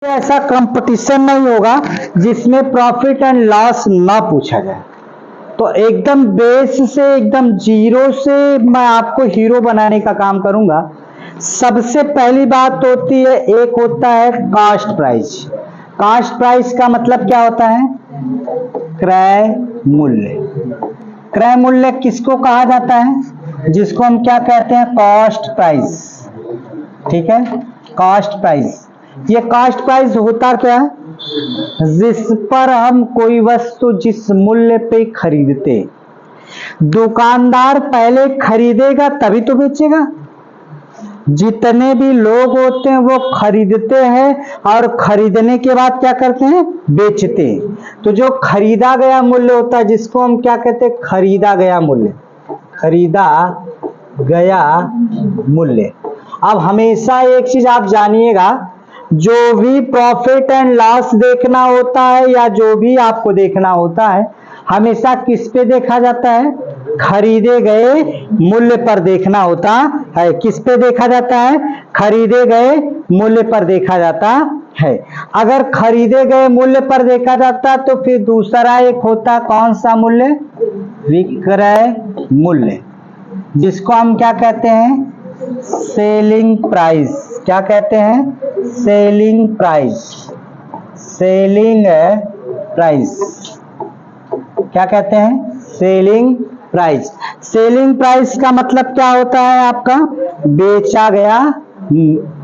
ऐसा कंपटीशन नहीं होगा जिसमें प्रॉफिट एंड लॉस ना पूछा जाए। तो एकदम बेस से, एकदम जीरो से मैं आपको हीरो बनाने का काम करूंगा। सबसे पहली बात होती है, एक होता है कास्ट प्राइस। कास्ट प्राइस का मतलब क्या होता है? क्रय मूल्य। क्रय मूल्य किसको कहा जाता है? जिसको हम क्या कहते हैं? Cost price. ठीक है, कॉस्ट प्राइस। ये कास्ट प्राइस होता क्या? जिस पर हम कोई वस्तु जिस मूल्य पे खरीदते, दुकानदार पहले खरीदेगा तभी तो बेचेगा। जितने भी लोग होते हैं वो खरीदते हैं और खरीदने के बाद क्या करते हैं? बेचते हैं। तो जो खरीदा गया मूल्य होता है, जिसको हम क्या कहते हैं? खरीदा गया मूल्य। खरीदा गया मूल्य। अब हमेशा एक चीज आप जानिएगा, जो भी प्रॉफिट एंड लॉस देखना होता है या जो भी आपको देखना होता है, हमेशा किस पे देखा जाता है? खरीदे गए मूल्य पर देखना होता है। किस पे देखा जाता है? खरीदे गए मूल्य पर देखा जाता है। अगर खरीदे गए मूल्य पर देखा जाता तो फिर दूसरा एक होता, कौन सा मूल्य? विक्रय मूल्य, जिसको हम क्या कहते हैं? Selling price. क्या कहते हैं? Selling price. सेलिंग प्राइस क्या कहते हैं? Selling price. सेलिंग प्राइस का मतलब क्या होता है आपका? बेचा गया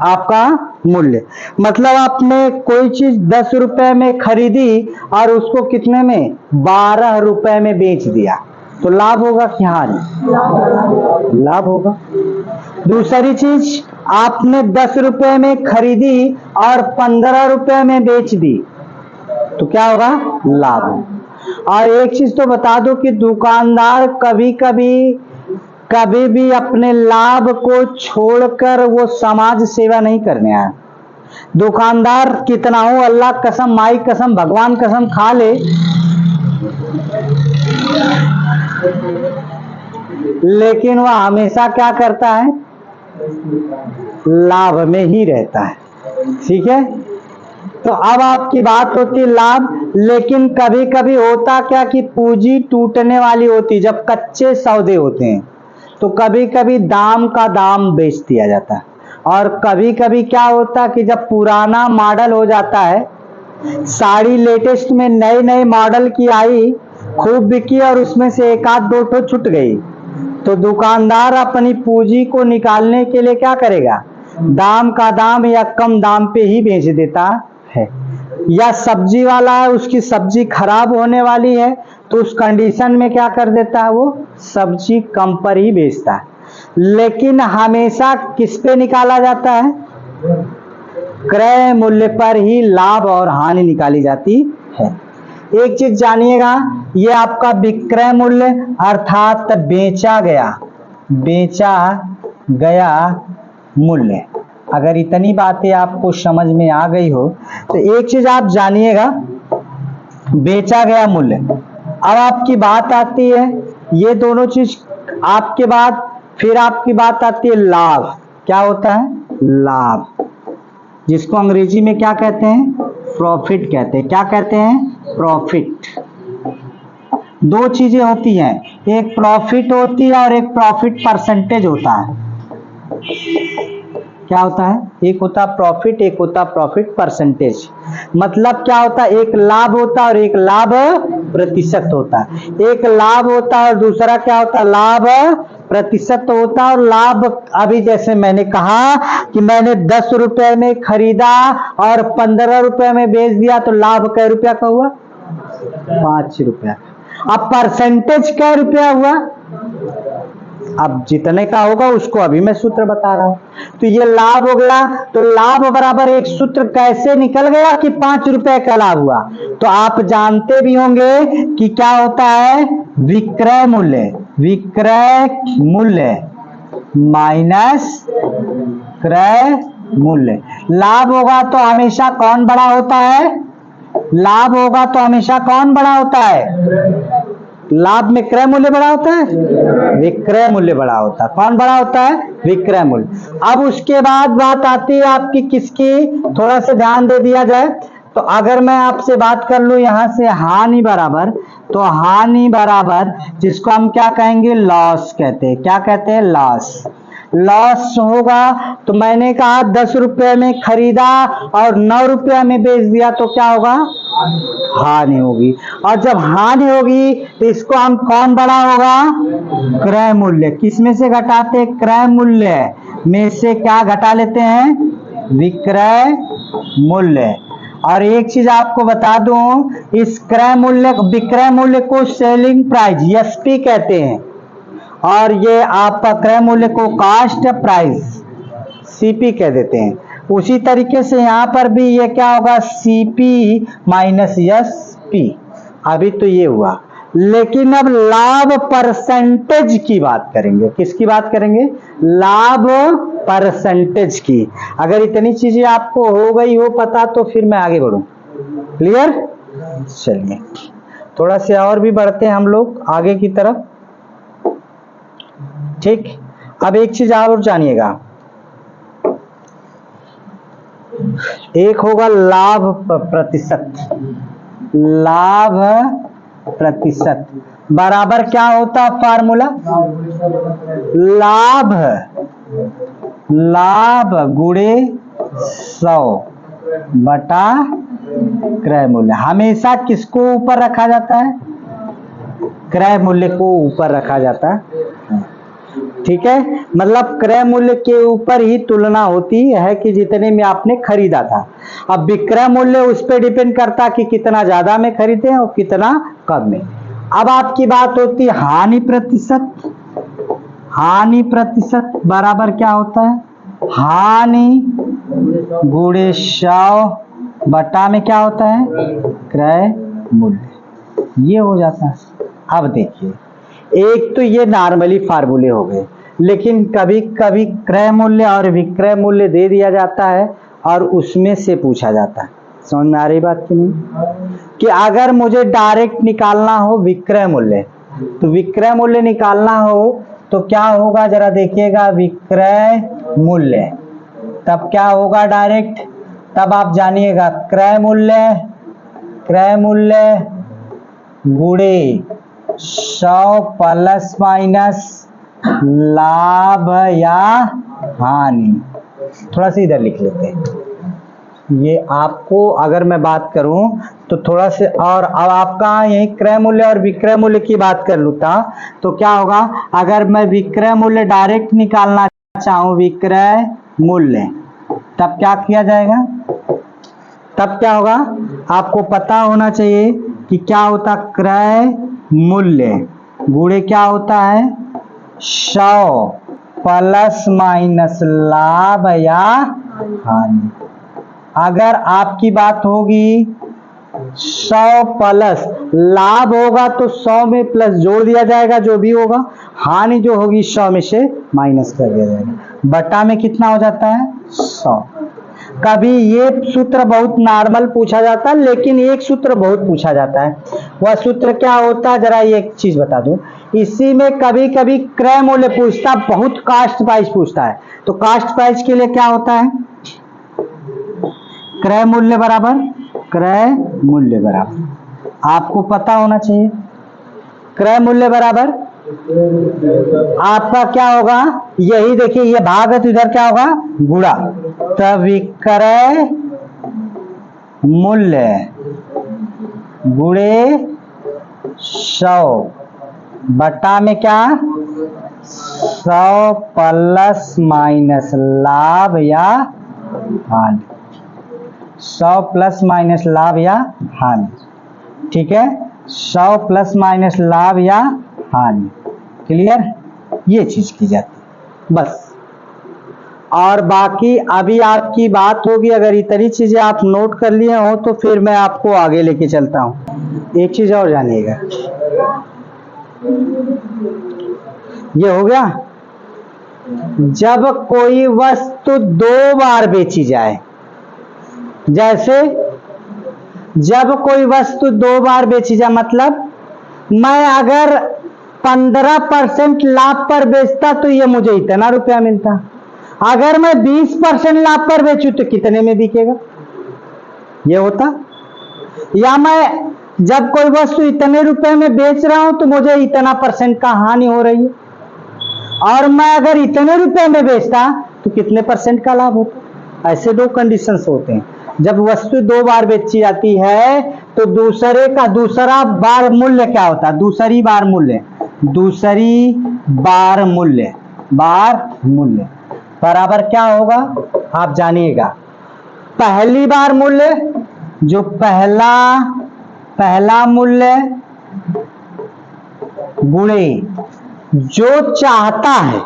आपका मूल्य। मतलब आपने कोई चीज 10 रुपए में खरीदी और उसको कितने में? 12 रुपए में बेच दिया, तो लाभ होगा कि हानि? लाभ होगा। दूसरी चीज, आपने 10 रुपए में खरीदी और 15 रुपए में बेच दी, तो क्या होगा? लाभ। और एक चीज तो बता दो कि दुकानदार कभी भी अपने लाभ को छोड़कर वो समाज सेवा नहीं करने आया। दुकानदार कितना हो, अल्लाह कसम, माई कसम, भगवान कसम खा ले, लेकिन वह हमेशा क्या करता है? लाभ में ही रहता है। ठीक है, तो अब आपकी बात होती है लाभ। लेकिन कभी कभी होता क्या कि पूंजी टूटने वाली होती। जब कच्चे सौदे होते हैं तो कभी कभी दाम का दाम बेच दिया जाता है। और कभी कभी क्या होता कि जब पुराना मॉडल हो जाता है, साड़ी लेटेस्ट में नए नए मॉडल की आई, खूब बिकी और उसमें से एक आध दो ठो छूट गई, तो दुकानदार अपनी पूंजी को निकालने के लिए क्या करेगा? दाम का दाम या कम दाम पे ही बेच देता है। या सब्जी वाला है, उसकी सब्जी खराब होने वाली है, तो उस कंडीशन में क्या कर देता है? वो सब्जी कम पर ही बेचता है। लेकिन हमेशा किस पे निकाला जाता है? क्रय मूल्य पर ही लाभ और हानि निकाली जाती है। एक चीज जानिएगा, ये आपका विक्रय मूल्य अर्थात बेचा गया मूल्य। अगर इतनी बातें आपको समझ में आ गई हो तो एक चीज आप जानिएगा, बेचा गया मूल्य। अब आपकी बात आती है, ये दोनों चीज आपके बाद, फिर आपकी बात आती है लाभ। क्या होता है? लाभ, जिसको अंग्रेजी में क्या कहते हैं? प्रॉफिट कहते हैं। क्या कहते हैं? प्रॉफिट। दो चीजें होती हैं, एक प्रॉफिट होती है और एक प्रॉफिट परसेंटेज होता है। क्या होता है? एक होता प्रॉफिट, एक होता प्रॉफिट परसेंटेज। मतलब क्या होता है? एक लाभ होता है और एक लाभ प्रतिशत होता है। एक लाभ होता है और दूसरा क्या होता है? लाभ प्रतिशत होता है। और लाभ, अभी जैसे मैंने कहा कि मैंने 10 रुपए में खरीदा और 15 रुपए में बेच दिया, तो लाभ कै रुपया का हुआ? 5 रुपया। अब परसेंटेज कै रुपया हुआ? अब जितने का होगा उसको अभी मैं सूत्र बता रहा हूं। तो ये लाभ हो गया। तो लाभ बराबर एक सूत्र कैसे निकल गया कि 5 रुपए का लाभ हुआ? तो आप जानते भी होंगे कि क्या होता है? विक्रय मूल्य। विक्रय मूल्य माइनस क्रय मूल्य। लाभ होगा तो हमेशा कौन बड़ा होता है? लाभ होगा तो हमेशा कौन बड़ा होता है? लाभ में क्रय मूल्य बड़ा होता है, विक्रय मूल्य बड़ा होता है। कौन बड़ा होता है, विक्रय मूल्य। अब उसके बाद बात आती है आपकी किसकी, थोड़ा सा ध्यान दे दिया जाए तो अगर मैं आपसे बात कर लूं यहां से हानि बराबर, तो हानि बराबर जिसको हम क्या कहेंगे, लॉस कहते हैं। क्या कहते हैं, लॉस। लॉस होगा तो मैंने कहा 10 रुपए में खरीदा और 9 रुपया में बेच दिया तो क्या होगा, हानि होगी। और जब हानि होगी तो इसको हम कौन बड़ा होगा, क्रय मूल्य। किस में से घटाते हैं, क्रय मूल्य में से क्या घटा लेते हैं, विक्रय मूल्य। और एक चीज आपको बता दूं, इस क्रय मूल्य विक्रय मूल्य को सेलिंग प्राइस एसपी कहते हैं और ये आपका क्रय मूल्य को कास्ट प्राइस सीपी कह देते हैं। उसी तरीके से यहां पर भी ये क्या होगा, सीपी माइनस एसपी। अभी तो ये हुआ, लेकिन अब लाभ परसेंटेज की बात करेंगे। किसकी बात करेंगे, लाभ परसेंटेज की। अगर इतनी चीजें आपको हो गई हो पता तो फिर मैं आगे बढ़ूं। क्लियर, चलिए थोड़ा से और भी बढ़ते हैं हम लोग आगे की तरफ। ठीक, अब एक चीज और जानिएगा, एक होगा लाभ प्रतिशत। लाभ प्रतिशत बराबर क्या होता है, फार्मूला लाभ, लाभ गुणे 100 बटा क्रय मूल्य। हमेशा किसको ऊपर रखा जाता है, क्रय मूल्य को ऊपर रखा जाता है। ठीक है, मतलब क्रय मूल्य के ऊपर ही तुलना होती है कि जितने में आपने खरीदा था। अब विक्रय मूल्य उस पर डिपेंड करता कि कितना ज्यादा में खरीदे और कितना कम में। अब आपकी बात होती है हानि प्रतिशत। हानि प्रतिशत बराबर क्या होता है, हानि गुणे 100 बटा में क्या होता है, क्रय मूल्य। ये हो जाता है। अब देखिए, एक तो ये नॉर्मली फार्मूले हो गए, लेकिन कभी कभी क्रय मूल्य और विक्रय मूल्य दे दिया जाता है और उसमें से पूछा जाता है। समझ में आ रही बात की नहीं, कि अगर मुझे डायरेक्ट निकालना हो विक्रय मूल्य, तो विक्रय मूल्य निकालना हो तो क्या होगा जरा देखिएगा, विक्रय मूल्य तब क्या होगा डायरेक्ट, तब आप जानिएगा क्रय मूल्य, क्रय मूल्य गुणे 100 प्लस माइनस लाभ या हानि। थोड़ा सा इधर लिख लेते हैं, ये आपको अगर मैं बात करूं तो थोड़ा से और। अब आपका यही क्रय मूल्य और विक्रय मूल्य की बात कर लूता तो क्या होगा, अगर मैं विक्रय मूल्य डायरेक्ट निकालना चाहूं, विक्रय मूल्य, तब क्या किया जाएगा, तब क्या होगा, आपको पता होना चाहिए कि क्या होता, क्रय मूल्य गुणे क्या होता है, 100 प्लस माइनस लाभ या हानि। अगर आपकी बात होगी 100 प्लस लाभ होगा तो 100 में प्लस जोड़ दिया जाएगा जो भी होगा, हानि जो होगी 100 में से माइनस कर दिया जाएगा, बटा में कितना हो जाता है 100। कभी ये सूत्र बहुत नॉर्मल पूछा जाता है, लेकिन एक सूत्र बहुत पूछा जाता है। वह सूत्र क्या होता है, जरा एक चीज बता दूं, इसी में कभी कभी क्रय मूल्य पूछता, बहुत कास्ट प्राइस पूछता है। तो कास्ट प्राइस के लिए क्या होता है, क्रय मूल्य बराबर, क्रय मूल्य बराबर आपको पता होना चाहिए, क्रय मूल्य बराबर आपका क्या होगा, यही देखिए ये भाग है तो इधर क्या होगा गुणा, तब विक्रय मूल्य गुणे 100 बटा में क्या 100 प्लस माइनस लाभ या हानि, 100 प्लस माइनस लाभ या हानि। ठीक है, 100 प्लस माइनस लाभ या हानि। क्लियर, ये चीज की जाती बस। और बाकी अभी आपकी बात होगी, अगर इतनी चीजें आप नोट कर लिए हो तो फिर मैं आपको आगे लेके चलता हूं। एक चीज और जानिएगा, ये हो गया, जब कोई वस्तु 2 बार बेची जाए, जैसे जब कोई वस्तु 2 बार बेची जाए, मतलब मैं अगर 15% लाभ पर बेचता तो ये मुझे इतना रुपया मिलता, अगर मैं 20% लाभ पर बेचूं तो कितने में बिकेगा, ये होता। या मैं जब कोई वस्तु इतने रुपए में बेच रहा हूं तो मुझे इतना परसेंट का हानि हो रही है, और मैं अगर इतने रुपए में बेचता तो कितने परसेंट का लाभ होता। ऐसे दो कंडीशंस होते हैं। जब वस्तु दो बार बेची जाती है तो दूसरा बार मूल्य क्या होता है, दूसरी बार मूल्य बराबर क्या होगा आप जानिएगा। पहली बार मूल्य, जो पहला मूल्य गुणे जो चाहता है,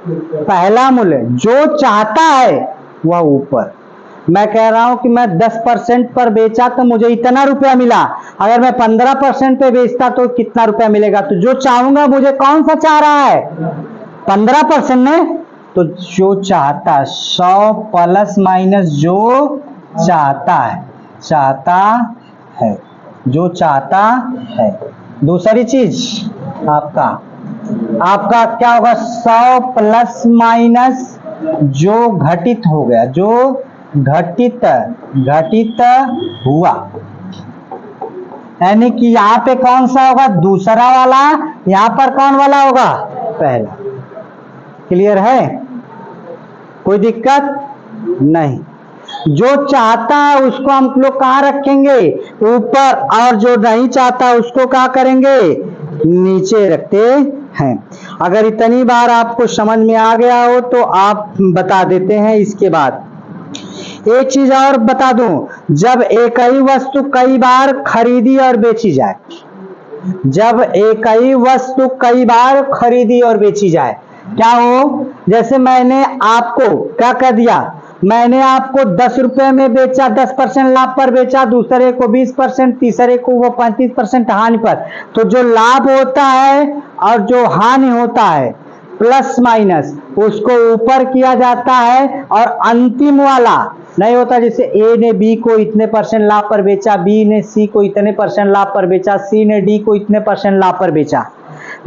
पहला मूल्य जो चाहता है वह ऊपर। मैं कह रहा हूं कि मैं 10% पर बेचा तो मुझे इतना रुपया मिला, अगर मैं 15% पे बेचता तो कितना रुपया मिलेगा। तो जो चाहूंगा, मुझे कौन सा चाह रहा है, 15% में, तो जो चाहता 100 प्लस माइनस जो चाहता है, जो चाहता है। दूसरी चीज आपका क्या होगा, 100 प्लस माइनस जो घटित हो गया, जो घटित हुआ, यानी कि यहां पे कौन सा होगा, दूसरा वाला, यहां पर कौन वाला होगा, पहला। क्लियर है, कोई दिक्कत नहीं। जो चाहता है उसको हम लोग कहां रखेंगे, ऊपर, और जो नहीं चाहता उसको क्या करेंगे, नीचे रखते हैं। अगर इतनी बार आपको समझ में आ गया हो तो आप बता देते हैं। इसके बाद एक चीज और बता दूं, जब एक ही वस्तु कई बार खरीदी और बेची जाए, जब एक ही वस्तु कई बार खरीदी और बेची जाए, क्या हो, जैसे मैंने आपको क्या कर दिया, मैंने आपको 10 रुपए में बेचा, 10% लाभ पर बेचा, दूसरे को 20%, तीसरे को वो 35% हानि पर। तो जो लाभ होता है और जो हानि होता है प्लस माइनस, उसको ऊपर किया जाता है, और अंतिम वाला नहीं होता। जैसे ए ने बी को इतने % लाभ पर बेचा, बी ने सी को इतने % लाभ पर बेचा, सी ने डी को इतने % लाभ पर बेचा।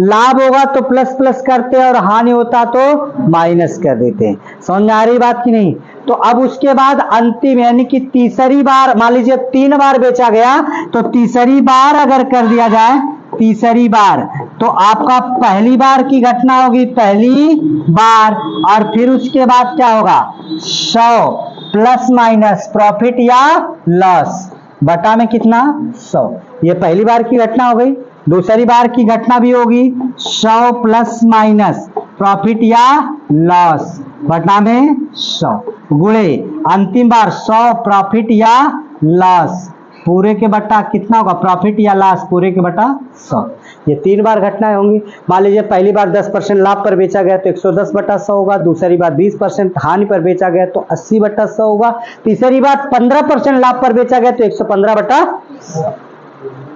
लाभ होगा तो प्लस प्लस करते हैं और हानि होता तो माइनस कर देते हैं। समझ में आ रही बात की नहीं। तो अब उसके बाद अंतिम, यानी कि तीसरी बार, मान लीजिए 3 बार बेचा गया, तो तीसरी बार अगर कर दिया जाए, तीसरी बार, तो आपका पहली बार की घटना होगी पहली बार, और फिर उसके बाद क्या होगा, 100 प्लस माइनस प्रॉफिट या लॉस बटा में कितना, 100। ये पहली बार की घटना हो गई। दूसरी बार की घटना भी होगी 100 प्लस माइनस प्रॉफिट या लॉस बटा में 100 गुणे अंतिम बार 100 प्रॉफिट या लॉस पूरे के बटा कितना होगा, प्रॉफिट या लॉस पूरे के बटा 100। ये 3 बार घटनाएं होंगी। मान लीजिए पहली बार 10% लाभ पर बेचा गया तो 110 बटा 100 होगा, दूसरी बार 20% हानि पर बेचा गया तो 80 बटा 100 होगा, तीसरी बार 15% लाभ पर बेचा गया तो 115 बटा 100।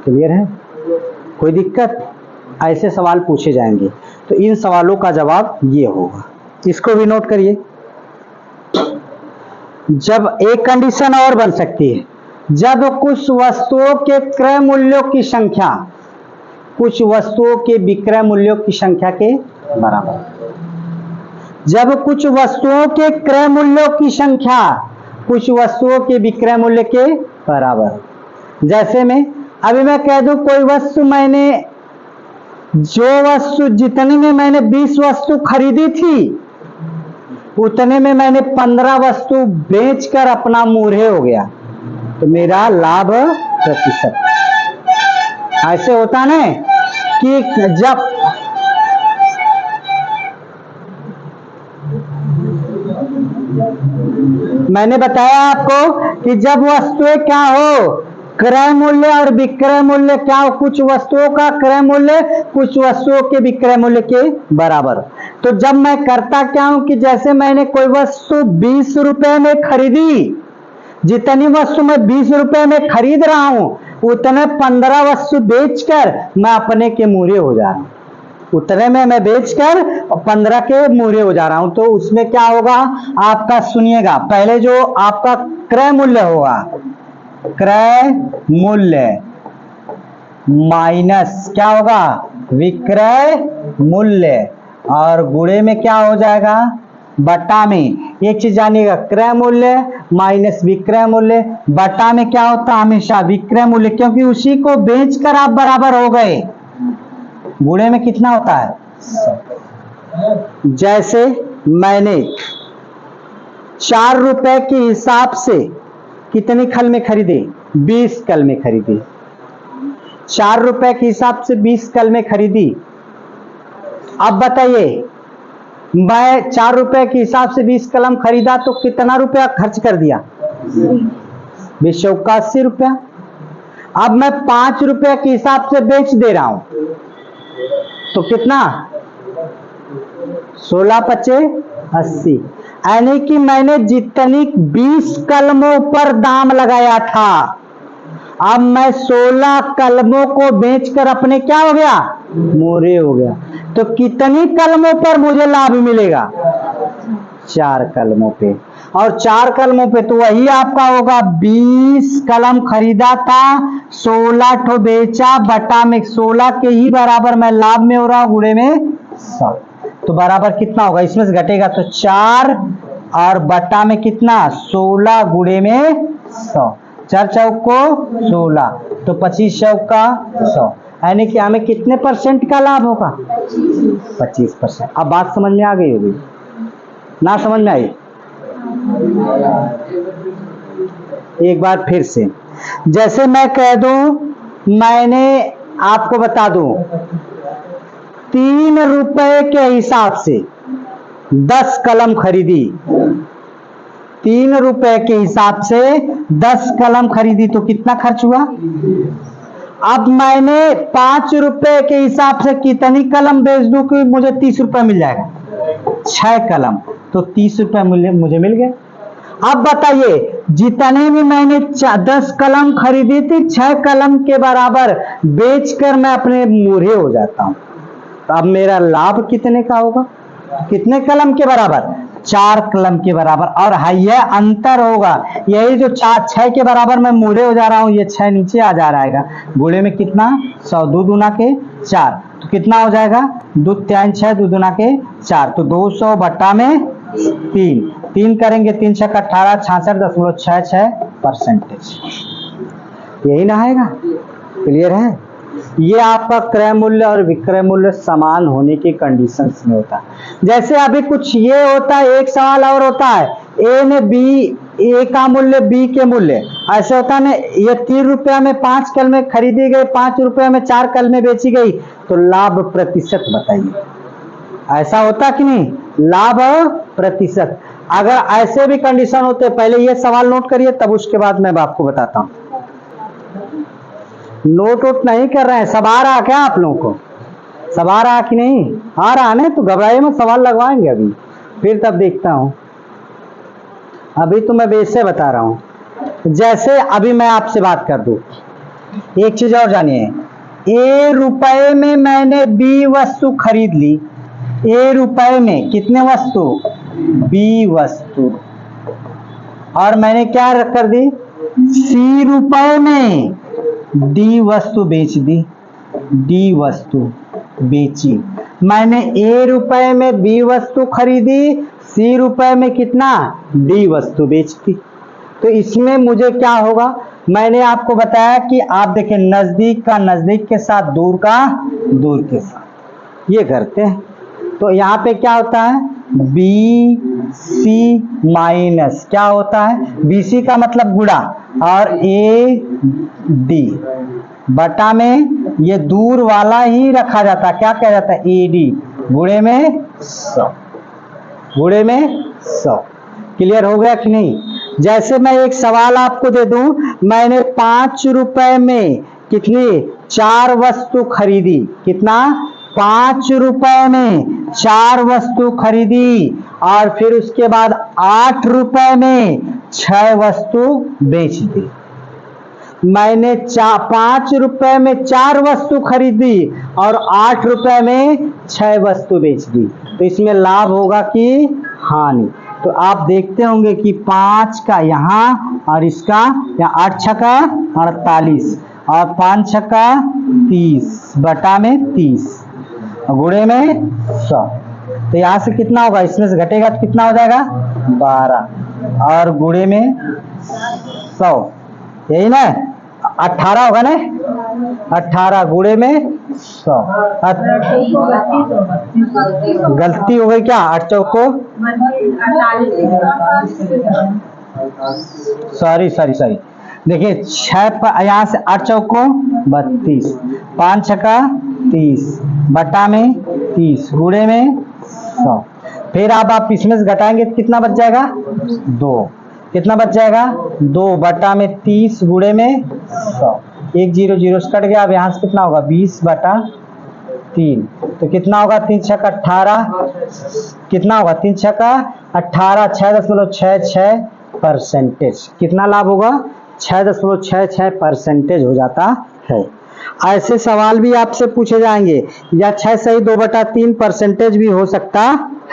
क्लियर है, कोई दिक्कत। ऐसे सवाल पूछे जाएंगे तो इन सवालों का जवाब ये होगा, इसको भी नोट करिए। जब एक कंडीशन और बन सकती है, जब कुछ वस्तुओं के क्रय मूल्यों की संख्या कुछ वस्तुओं के विक्रय मूल्यों की संख्या के बराबर, जब कुछ वस्तुओं के क्रय मूल्यों की संख्या कुछ वस्तुओं के विक्रय मूल्य के बराबर। जैसे में अभी मैं कह दूं कोई वस्तु, मैंने जो वस्तु जितने में मैंने 20 वस्तु खरीदी थी उतने में मैंने 15 वस्तु बेचकर अपना मूर्हे हो गया, तो मेरा लाभ प्रतिशत। ऐसे होता ना कि जब मैंने बताया आपको कि जब वस्तुएं क्या हो, क्रय मूल्य और विक्रय मूल्य क्या हो, कुछ वस्तुओं का क्रय मूल्य कुछ वस्तुओं के विक्रय मूल्य के बराबर। तो जब मैं करता क्या हूं कि जैसे मैंने कोई वस्तु 20 रुपए में खरीदी, जितनी वस्तु मैं 20 रुपए में खरीद रहा हूं उतने 15 वस्तु बेचकर मैं अपने के मूर्हे हो जा रहा हूं, उतने में मैं बेचकर 15 के मूर्हे हो जा रहा हूं। तो उसमें क्या होगा आपका, सुनिएगा, पहले जो आपका क्रय मूल्य होगा, क्रय मूल्य माइनस क्या होगा, विक्रय मूल्य, और गुणे में क्या हो जाएगा, बटा में। एक चीज जानिएगा, क्रय मूल्य माइनस विक्रय मूल्य, बटा में क्या होता है हमेशा विक्रय मूल्य, क्योंकि उसी को बेचकर आप बराबर हो गए। गुणे में कितना होता है, जैसे मैंने 4 रुपए के हिसाब से कितनी कलमें खरीदी, 20 कलमें खरीदी। 4 रुपए के हिसाब से 20 कलमें खरीदी। अब बताइए, मैं 4 रुपए के हिसाब से 20 कलम खरीदा तो कितना रुपया खर्च कर दिया, 20 चौका 80 रुपया। अब मैं 5 रुपए के हिसाब से बेच दे रहा हूं तो कितना, 16 पचे 80, यानी कि मैंने जितनी 20 कलमों पर दाम लगाया था, अब मैं 16 कलमों को बेचकर अपने क्या हो गया, मोरे हो गया। तो कितनी कलमों पर मुझे लाभ मिलेगा, 4 कलमों पे। और 4 कलमों पे तो वही आपका होगा, 20 कलम खरीदा था, 16 ठो बेचा, बटा में 16 के ही बराबर मैं लाभ में हो रहा हूं, गुणे में 100। तो बराबर कितना होगा, इसमें से घटेगा तो 4 और बटा में कितना, 16 गुणे में 100। 4 चौको 16 तो 25 चौका 100, यानी कि हमें कितने परसेंट का लाभ होगा, 25%। अब बात समझ में आ गई होगी ना, समझ में आई, एक बार फिर से। जैसे मैं कह दूं, मैंने आपको बता दूं 3 रुपए के हिसाब से 10 कलम खरीदी, 3 रुपए के हिसाब से 10 कलम खरीदी तो कितना खर्च हुआ। अब मैंने 5 रुपए के हिसाब से कितनी कलम बेच दूं कि मुझे 30 रुपए मिल जाएगा, 6 कलम, तो 30 रुपए मुझे मिल गए। अब बताइए, जितने भी मैंने 10 कलम खरीदी थी, 6 कलम के बराबर बेचकर मैं अपने मूर्हे हो जाता हूं, तो अब मेरा लाभ कितने का होगा, कितने कलम के बराबर, 4 कलम के बराबर। और यह अंतर होगा, यही जो 6 के बराबर मैं मूढ़े हो जा रहा हूं, ये 6 नीचे आ जा रहा है, गुणे में कितना 100, 2 दूना के 4, तो कितना हो जाएगा, 2 3 6, 2 दूना के 4, तो 200 बटा में 3 करेंगे, 3 6 18, 66.66%। यही ना आएगा, क्लियर है। ये आपका क्रय मूल्य और विक्रय मूल्य समान होने की कंडीशंस में होता है। जैसे अभी कुछ ये होता है, एक सवाल और होता है, ए ने बी, ए का मूल्य बी के मूल्य, ऐसे होता है ना, ये 3 रुपया में 5 कलमें खरीदी गई, 5 रुपया में 4 कलमें बेची गई, तो लाभ प्रतिशत बताइए, ऐसा होता कि नहीं, लाभ प्रतिशत। अगर ऐसे भी कंडीशन होते, पहले ये सवाल नोट करिए, तब उसके बाद मैं आपको बताता हूं। नोट वोट नहीं कर रहे हैं, सब आ रहा क्या आप लोगों को, सब आ रहा कि नहीं आ रहा है, तो घबराइए मत, सवाल लगवाएंगे अभी, फिर तब देखता हूं। अभी तो मैं वैसे बता रहा हूं, जैसे अभी मैं आपसे बात कर दूं, एक चीज और जानिए, ए रुपए में मैंने बी वस्तु खरीद ली, ए रुपए में कितने वस्तु, बी वस्तु, और मैंने क्या कर दी, सी रुपए में डी वस्तु बेच दी, डी वस्तु बेची। मैंने ए रुपए में बी वस्तु खरीदी, सी रुपए में कितना, डी वस्तु बेचती। तो इसमें मुझे क्या होगा, मैंने आपको बताया कि आप देखें, नजदीक का नजदीक के साथ, दूर का दूर के साथ, ये करते हैं। तो यहाँ पे क्या होता है, बी सी माइनस क्या होता है, बी सी का मतलब गुणा, और ए डी बटा में ये दूर वाला ही रखा जाता है, क्या कहा जाता है, ए डी, गुणे में 100, गुणे में 100। क्लियर हो गया कि नहीं। जैसे मैं एक सवाल आपको दे दूं, मैंने 5 रुपए में कितनी 4 वस्तु खरीदी, कितना, 5 रुपए में 4 वस्तु खरीदी, और फिर उसके बाद 8 रुपए में 6 वस्तु बेच दी। मैंने 5 रुपए में 4 वस्तु खरीदी और 8 रुपए में 6 वस्तु बेच दी, तो इसमें लाभ होगा कि हानि। तो आप देखते होंगे कि 5 का यहाँ और इसका यहाँ 8 छक्का 48 और 5 छक्का 30 बटा में 30 गुणे में 100। तो यहां से कितना होगा, इसमें से घटेगा तो कितना हो जाएगा 12 और गुणे में 100, यही ना 18 होगा ना, 18 गुणे में 100। गलती हो गई क्या, 8 चौको सॉरी देखिए 6 यहाँ से 8 चौको 32, 5 छक्का 30 बटा में 30 गुणे में 100। फिर अब आप इसमें से घटाएंगे तो कितना बच जाएगा 2, कितना बच जाएगा 2 बटा में 30 गुणे में 100। 1 0 0 से कट गया। अब यहाँ से कितना होगा 20 बटा 3, तो कितना होगा 3 छक्का 18, कितना होगा 3 छक्का 18, 6.66%। कितना लाभ होगा 6.66% हो जाता है। ऐसे सवाल भी आपसे पूछे जाएंगे, या 6 सही 2/3% भी हो सकता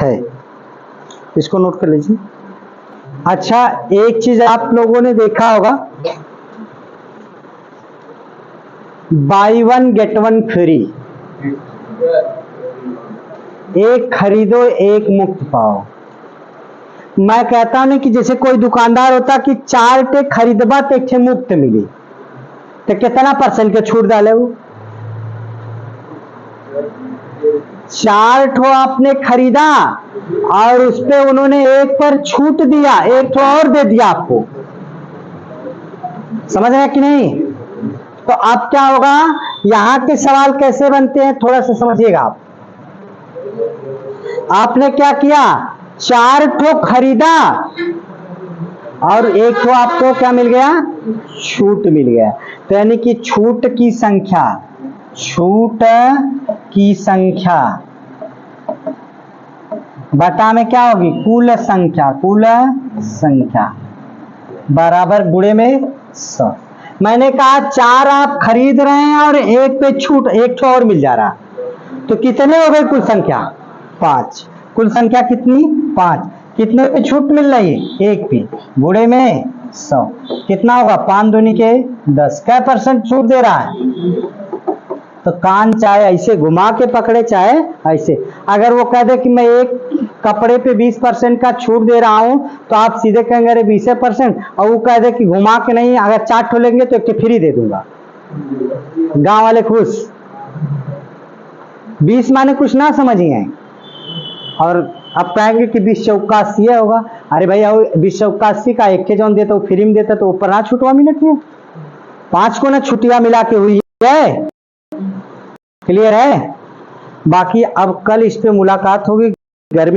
है, इसको नोट कर लीजिए। अच्छा, एक चीज आप लोगों ने देखा होगा, बाई 1 गेट 1 फ्री, एक खरीदो एक मुफ्त पाओ। मैं कहता हूं कि जैसे कोई दुकानदार होता कि 4 टे खरीदबा तो 1 मुफ्त मिली, तो कितना % के छूट डाले वो, 4 ठो आपने खरीदा और उस पे उन्होंने 1 पर छूट दिया, 1 ठो और दे दिया आपको, समझ रहे कि नहीं। तो अब क्या होगा, यहां के सवाल कैसे बनते हैं थोड़ा सा समझिएगा आप। आपने क्या किया, 4 ठो खरीदा और 1 ठो आपको क्या मिल गया, छूट मिल गया। तो यानी कि छूट की संख्या बटा में क्या होगी, कुल संख्या बराबर गुणे में 100। मैंने कहा 4 आप खरीद रहे हैं और 1 पे छूट, 1 ठो और मिल जा रहा, तो कितने हो गए कुल संख्या 5। कुल संख्या कितनी 5, कितने पे छूट मिल रही है 1 पे, गुणे में 100, कितना होगा 5 दूनी के 10, क्या % छूट दे रहा है। तो कान चाहे ऐसे घुमा के पकड़े चाहे ऐसे, अगर वो कह दे कि मैं एक कपड़े पे 20% का छूट दे रहा हूं तो आप सीधे कहेंगे अरे 20%, और वो कह दे कि घुमा के नहीं, अगर 4 ठो लेंगे तो 1 फ्री दे दूंगा, गांव वाले खुश। 20 माने कुछ ना समझिए, और अब कहेंगे कि 20 चौका 80 होगा, अरे भाई 20 चौका 80 का 1 जौन देता वो फ्री में देता तो ऊपर ना छुटवा मिलत है, 5 को ना छुट्टियां मिला के हुई है। क्लियर है। बाकी अब कल इस पे मुलाकात होगी, गर्मी